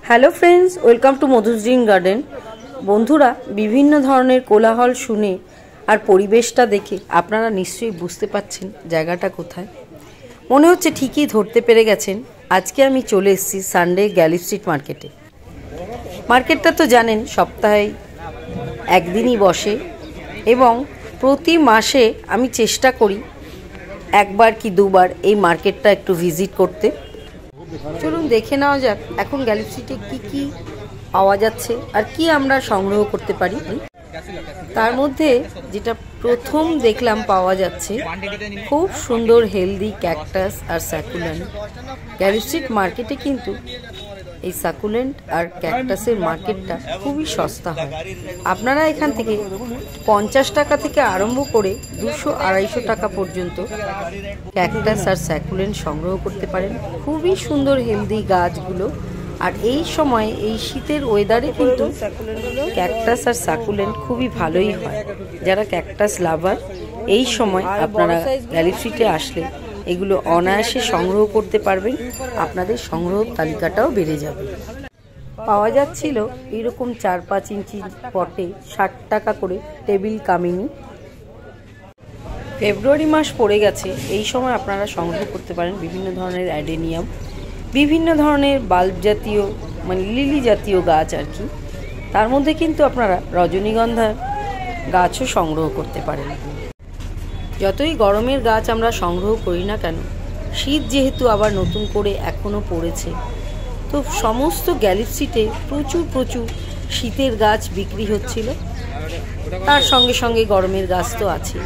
Hello friends, welcome to Madhu's green garden. বন্ধুরা, বিভিন্ন ধরনের কোলাহল শুনে আর পরিবেশটা দেখে আপনারা নিশ্চয়ই বুঝতে পারছেন জায়গাটা কোথায়। মনে হচ্ছে ঠিকই ধরতে পেরে গেছেন। আজকে আমি চলে এসেছি সানডে গ্যালি স্ট্রিট মার্কেটে। মার্কেটটা তো জানেন সপ্তাহে একদিনই বসে এবং প্রতি মাসে আমি চেষ্টা করি একবার কি দুবার এই মার্কেটটা একটু ভিজিট করতে। চলুন দেখে নেওয়া যাক এখন গ্যালি স্ট্রিটে কী কী পাওয়া যাচ্ছে আর কি আমরা সংগ্রহ করতে পারি। তার মধ্যে যেটা প্রথম দেখলাম পাওয়া যাচ্ছে খুব সুন্দর হেলদি ক্যাকটাস আর সাকুলেন্ট। গ্যালি স্ট্রিট মার্কেটে কিন্তু এই সাকুলেন্ট আর ক্যাকটাসের মার্কেটটা খুবই সস্তা হয়। আপনারা এখান থেকে 50 টাকা থেকে আরম্ভ করে 200-250 টাকা পর্যন্ত ক্যাকটাস আর সাকুলেন্ট সংগ্রহ করতে পারেন। খুবই সুন্দর হেলদি গাছগুলো। আর এই সময় এই শীতের ওয়েদারে কিন্তু ক্যাকটাস আর সাকুলেন্ট খুবই ভালোই হয়। যারা ক্যাকটাস লাভার এই সময় আপনারা গ্যালি স্ট্রিটে আসলে এগুলো অনায়াসে সংগ্রহ করতে পারবেন। আপনাদের সংগ্রহ তালিকাটাও বেড়ে যাবে। পাওয়া যাচ্ছিল এরকম 4-5 ইঞ্চি পটে 60 টাকা করে টেবিল কামিনী। ফেব্রুয়ারি মাস পড়ে গেছে, এই সময় আপনারা সংগ্রহ করতে পারেন বিভিন্ন ধরনের অ্যাডেনিয়াম, বিভিন্ন ধরনের বাল্ব জাতীয় মানে লিলি জাতীয় গাছ আর কি। তার মধ্যে কিন্তু আপনারা রজনীগন্ধার গাছও সংগ্রহ করতে পারেন। যতই গরমের গাছ আমরা সংগ্রহ করি না কেন, শীত যেহেতু আবার নতুন করে এখনও পড়েছে, তো সমস্ত গ্যালি স্ট্রিটে প্রচুর শীতের গাছ বিক্রি হচ্ছিল। তার সঙ্গে সঙ্গে গরমের গাছ তো আছে।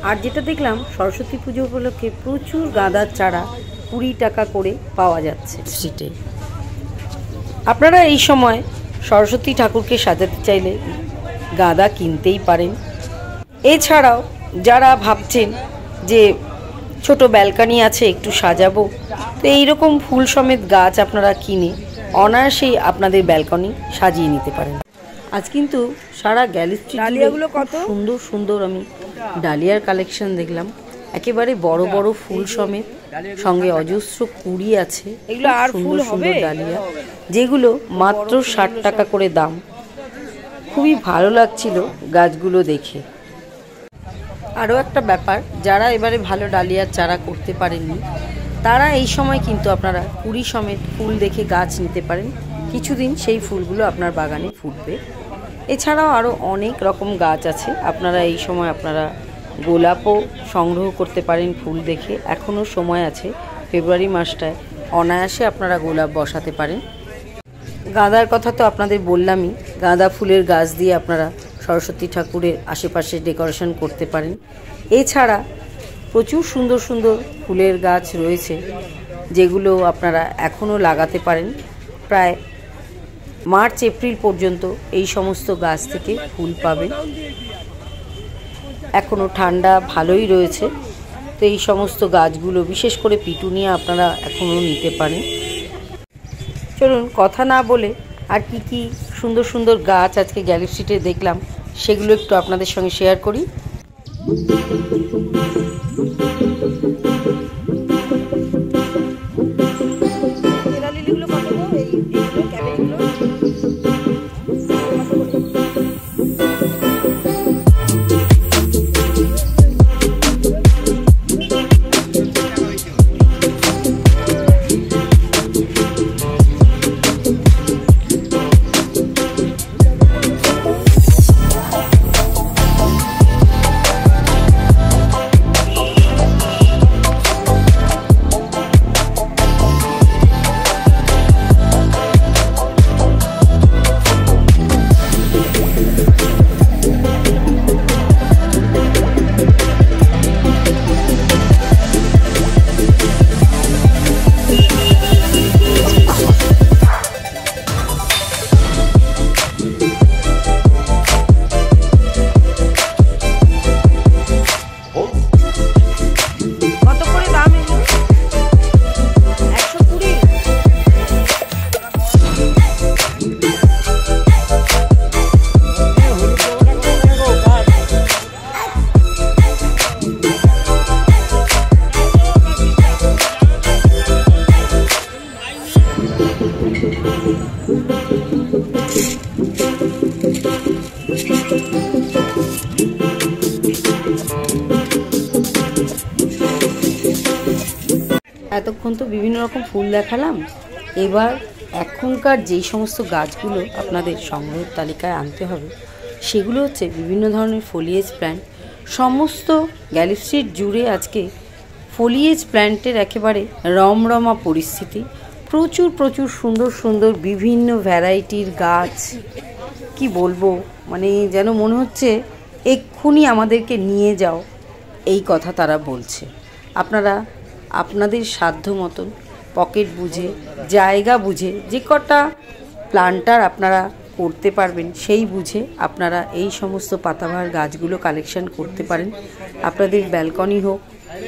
আর যেটা দেখলাম সরস্বতী পুজো উপলক্ষে প্রচুর গাঁদার চারা 20 টাকা করে পাওয়া যাচ্ছে স্ট্রিটে। আপনারা এই সময় সরস্বতী ঠাকুরকে সাজাতে চাইলে গাঁদা কিনতেই পারেন। এছাড়াও যারা ভাবছেন যে ছোট ব্যালকনি আছে একটু সাজাবো, তো এইরকম ফুল সমেত গাছ আপনারা কিনে অনায়াসেই আপনাদের ব্যালকনি সাজিয়ে নিতে পারেন। আজ কিন্তু সারা গ্যালি স্ট্রিট ডালিয়াগুলো কত সুন্দর সুন্দর আমি ডালিয়ার কালেকশন দেখলাম। একেবারে বড় বড় ফুল সমেত, সঙ্গে অজস্র কুড়ি আছে। এগুলো আর সুন্দর সুন্দর ডালিয়া, যেগুলো মাত্র 60 টাকা করে দাম। খুবই ভালো লাগছিল গাছগুলো দেখে। আরও একটা ব্যাপার, যারা এবারে ভালো ডালিয়ার চারা করতে পারেননি তারা এই সময় কিন্তু আপনারা কুড়ি সমেত ফুল দেখে গাছ নিতে পারেন। কিছুদিন সেই ফুলগুলো আপনার বাগানে ফুটবে। এছাড়াও আরও অনেক রকম গাছ আছে। আপনারা এই সময় আপনারা গোলাপও সংগ্রহ করতে পারেন ফুল দেখে। এখনও সময় আছে, ফেব্রুয়ারি মাসটায় অনায়াসে আপনারা গোলাপ বসাতে পারেন। গাঁদার কথা তো আপনাদের বললামই, গাঁদা ফুলের গাছ দিয়ে আপনারা সরস্বতী ঠাকুরের আশেপাশে ডেকোরেশন করতে পারেন। এছাড়া প্রচুর সুন্দর সুন্দর ফুলের গাছ রয়েছে যেগুলো আপনারা এখনও লাগাতে পারেন। প্রায় মার্চ এপ্রিল পর্যন্ত এই সমস্ত গাছ থেকে ফুল পাবেন। এখনও ঠান্ডা ভালোই রয়েছে, তো এই সমস্ত গাছগুলো বিশেষ করে পিটুনিয়া আপনারা এখনও নিতে পারেন। চলুন কথা না বলে আর কি কি সুন্দর সুন্দর গাছ আজকে গ্যালি স্ট্রিটে দেখলাম সেগুলো একটু আপনাদের সঙ্গে শেয়ার করি। এতক্ষণ তো বিভিন্ন রকম ফুল দেখালাম, এবার এখনকার যেই সমস্ত গাছগুলো আপনাদের সংগ্রহের তালিকায় আনতে হবে সেগুলো হচ্ছে বিভিন্ন ধরনের ফোলিয়েজ প্ল্যান্ট। সমস্ত গ্যালি স্ট্রিট জুড়ে আজকে ফোলিয়েজ প্ল্যান্টের একেবারে রমরমা পরিস্থিতি। প্রচুর প্রচুর সুন্দর সুন্দর বিভিন্ন ভ্যারাইটির গাছ, কি বলবো, মানে যেন মনে হচ্ছে এক্ষুনি আমাদেরকে নিয়ে যাও, এই কথা তারা বলছে। আপনারা আপনাদের সাধ্য মতন পকেট বুঝে, জায়গা বুঝে, যে কটা প্লান্টার আপনারা করতে পারবেন সেই বুঝে আপনারা এই সমস্ত পাতাবাহার গাছগুলো কালেকশন করতে পারেন। আপনাদের ব্যালকনি হোক,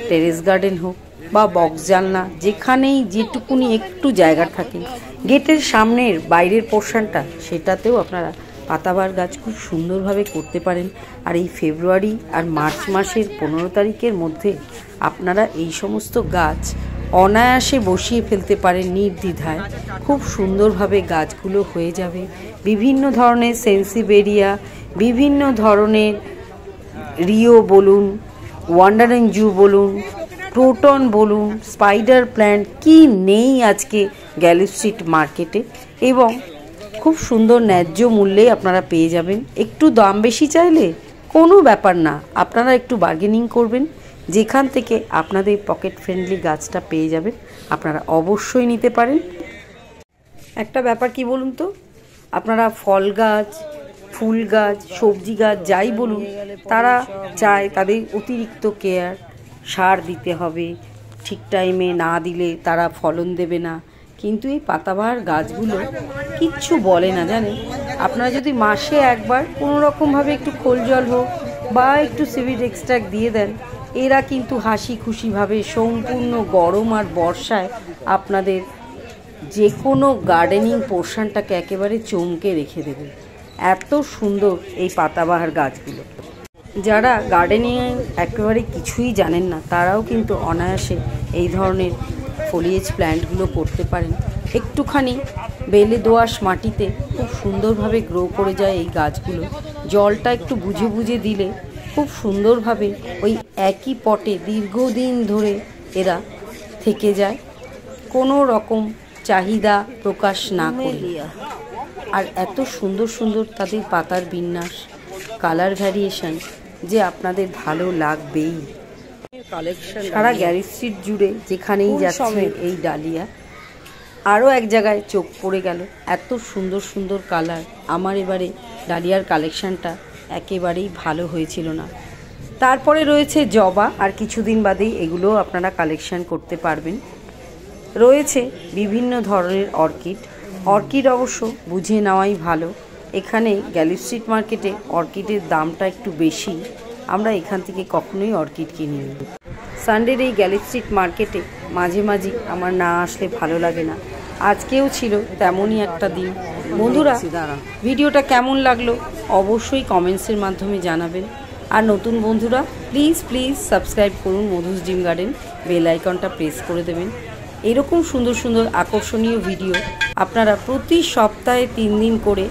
টেরেস গার্ডেন হোক বা বক্স জানলা, যেখানেই যেটুকুনি একটু জায়গা থাকে, গেটের সামনের বাইরের পোর্শনটা, সেটাতেও আপনারা পাতাবাহার গাছ খুব সুন্দরভাবে করতে পারেন। আর এই ফেব্রুয়ারি আর মার্চ মাসের 15 তারিখের মধ্যে আপনারা এই সমস্ত গাছ অনায়াসে বসিয়ে ফেলতে পারেন নির্দ্বিধায়। খুব সুন্দরভাবে গাছগুলো হয়ে যাবে। বিভিন্ন ধরনের সেন্সিবেরিয়া, বিভিন্ন ধরনের রিও বলুন, ওয়ান্ডারিং জু বলুন, ক্রোটন বলুন, স্পাইডার প্ল্যান্ট, কি নেই আজকে গ্যালি স্ট্রিট মার্কেটে, এবং খুব সুন্দর ন্যায্য মূল্যে আপনারা পেয়ে যাবেন। একটু দাম বেশি চাইলে কোনো ব্যাপার না, আপনারা একটু বার্গেনিং করবেন, যেখান থেকে আপনাদের পকেট ফ্রেন্ডলি গাছটা পেয়ে যাবেন, আপনারা অবশ্যই নিতে পারেন। একটা ব্যাপার কি বলুন তো, আপনারা ফল গাছ, ফুল গাছ, সবজি গাছ যাই বলুন, তারা চায় তাদের অতিরিক্ত কেয়ার, সার দিতে হবে, ঠিক টাইমে না দিলে তারা ফলন দেবে না। কিন্তু এই পাতাবাহার গাছগুলো কিচ্ছু বলে না, জানেন। আপনারা যদি মাসে একবার কোনো রকমভাবে একটু খোল জল হোক বা একটু সিভিড এক্সট্রাক্ট দিয়ে দেন, এরা কিন্তু হাসি খুশিভাবে সম্পূর্ণ গরম আর বর্ষায় আপনাদের যে কোনো গার্ডেনিং পোর্শনটাকে একেবারে চমকে রেখে দেবে। এত সুন্দর এই পাতাবাহার গাছগুলো। যারা গার্ডেনিং একেবারে কিছুই জানেন না, তারাও কিন্তু অনায়াসে এই ধরনের ফোলিয়েজ প্ল্যান্টগুলো করতে পারেন। একটুখানি বেলে দোআঁশ মাটিতে খুব সুন্দরভাবে গ্রো করে যায় এই গাছগুলো। জলটা একটু বুঝে বুঝে দিলে খুব সুন্দরভাবে ওই একই পটে দীর্ঘদিন ধরে এরা থেকে যায়, কোনো রকম চাহিদা প্রকাশ না করে। আর এত সুন্দর সুন্দর তাদের পাতার বিন্যাস, কালার ভ্যারিয়েশন যে আপনাদের ভালো লাগবেই। সারা গ্যালি স্ট্রিট জুড়ে যেখানেই যাচ্ছে এই ডালিয়া। আরও এক জায়গায় চোখ পড়ে গেল, এত সুন্দর সুন্দর কালার। আমার এবারে ডালিয়ার কালেকশানটা একেবারেই ভালো হয়েছিল না। তারপরে রয়েছে জবা, আর কিছুদিন বাদেই এগুলোও আপনারা কালেকশান করতে পারবেন। রয়েছে বিভিন্ন ধরনের অর্কিড। অর্কিড অবশ্য বুঝে নেওয়াই ভালো। এখানে গ্যালি স্ট্রিট মার্কেটে অর্কিডের দামটা একটু বেশি, আমরা এখান থেকে কখনোই অর্কিড কিনি না। সানডের এই গ্যালি স্ট্রিট মার্কেটে মাঝে মাঝে আমার না আসলে ভালো লাগে না। আজকেও ছিল তেমনই একটা দিন। বন্ধুরা, ভিডিওটা কেমন লাগলো অবশ্যই কমেন্টসের মাধ্যমে জানাবেন। আর নতুন বন্ধুরা প্লিজ প্লিজ সাবস্ক্রাইব করুন মধুস ড্রিম গার্ডেন, বেল আইকনটা প্রেস করে দেবেন। এরকম সুন্দর সুন্দর আকর্ষণীয় ভিডিও আপনারা প্রতি সপ্তাহে 3 দিন করে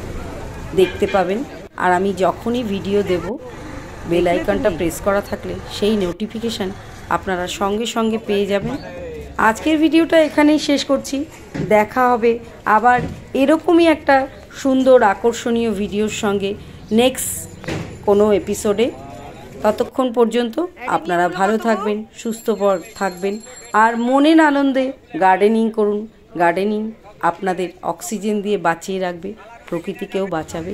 দেখতে পাবেন। আর আমি যখনই ভিডিও দেব, বেল আইকনটা প্রেস করা থাকলে সেই নোটিফিকেশান আপনারা সঙ্গে সঙ্গে পেয়ে যাবেন। আজকের ভিডিওটা এখানেই শেষ করছি। দেখা হবে আবার এরকমই একটা সুন্দর আকর্ষণীয় ভিডিওর সঙ্গে নেক্সট কোনো এপিসোডে। ততক্ষণ পর্যন্ত আপনারা ভালো থাকবেন, সুস্থ থাকবেন, আর মনের আনন্দে গার্ডেনিং করুন। গার্ডেনিং আপনাদের অক্সিজেন দিয়ে বাঁচিয়ে রাখবে, প্রকৃতিকেও বাঁচাবে।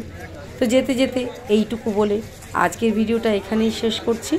তো যেতে যেতে এইটুকু বলে আজকের ভিডিওটা এখানেই শেষ করছি।